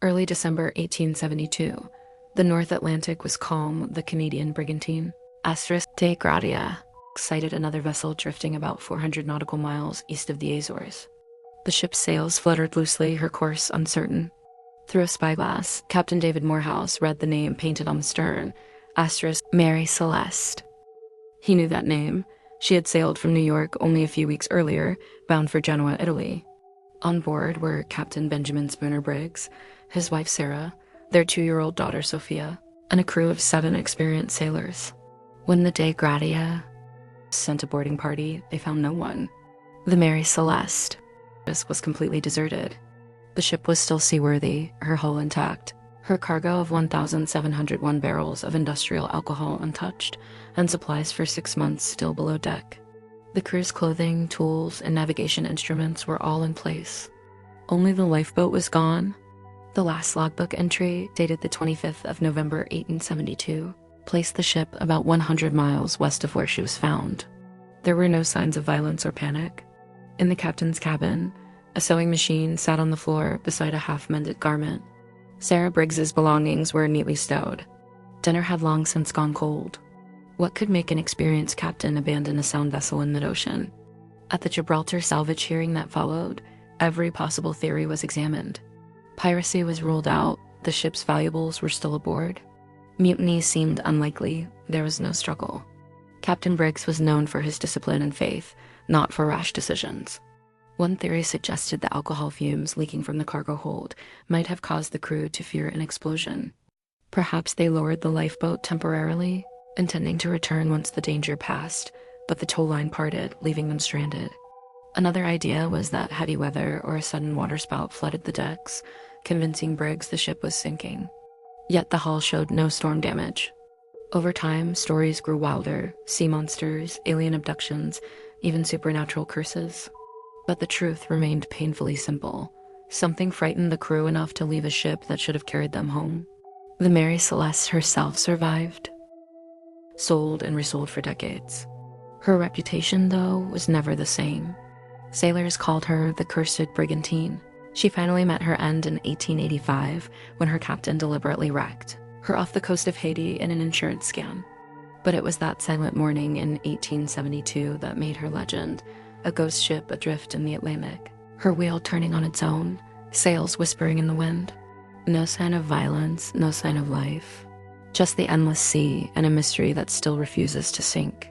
Early December 1872. The North Atlantic was calm. The Canadian brigantine de Gratia sighted another vessel drifting about 400 nautical miles east of the Azores. The ship's sails fluttered loosely, her course uncertain. Through a spyglass, Captain David Morehouse read the name painted on the stern, Mary Celeste. He knew that name. She had sailed from New York only a few weeks earlier, bound for Genoa, Italy. On board were Captain Benjamin Spooner Briggs, his wife Sarah, their 2-year-old daughter Sophia, and a crew of 7 experienced sailors. When the de Gratia sent a boarding party, they found no one. The Mary Celeste was completely deserted. The ship was still seaworthy, her hull intact, her cargo of 1,701 barrels of industrial alcohol untouched, and supplies for 6 months still below deck. The crew's clothing, tools, and navigation instruments were all in place. Only the lifeboat was gone. The last logbook entry, dated the 25th of November 1872, placed the ship about 100 miles west of where she was found. There were no signs of violence or panic. In the captain's cabin, a sewing machine sat on the floor beside a half-mended garment. Sarah Briggs's belongings were neatly stowed. Dinner had long since gone cold. What could make an experienced captain abandon a sound vessel in mid-ocean? At the Gibraltar salvage hearing that followed, every possible theory was examined. Piracy was ruled out. The ship's valuables were still aboard. Mutiny seemed unlikely. There was no struggle. Captain Briggs was known for his discipline and faith, not for rash decisions. One theory suggested the alcohol fumes leaking from the cargo hold might have caused the crew to fear an explosion. Perhaps they lowered the lifeboat temporarily, intending to return once the danger passed, but the tow line parted, leaving them stranded. Another idea was that heavy weather or a sudden waterspout flooded the decks, convincing Briggs the ship was sinking. Yet the hull showed no storm damage. Over time, stories grew wilder: sea monsters, alien abductions, even supernatural curses. But the truth remained painfully simple. Something frightened the crew enough to leave a ship that should have carried them home. The Mary Celeste herself survived, sold and resold for decades. Her reputation, though, was never the same. Sailors called her the cursed brigantine. She finally met her end in 1885 when her captain deliberately wrecked her off the coast of Haiti in an insurance scam. But it was that silent morning in 1872 that made her legend, a ghost ship adrift in the Atlantic, her wheel turning on its own, sails whispering in the wind. No sign of violence, no sign of life. Just the endless sea and a mystery that still refuses to sink.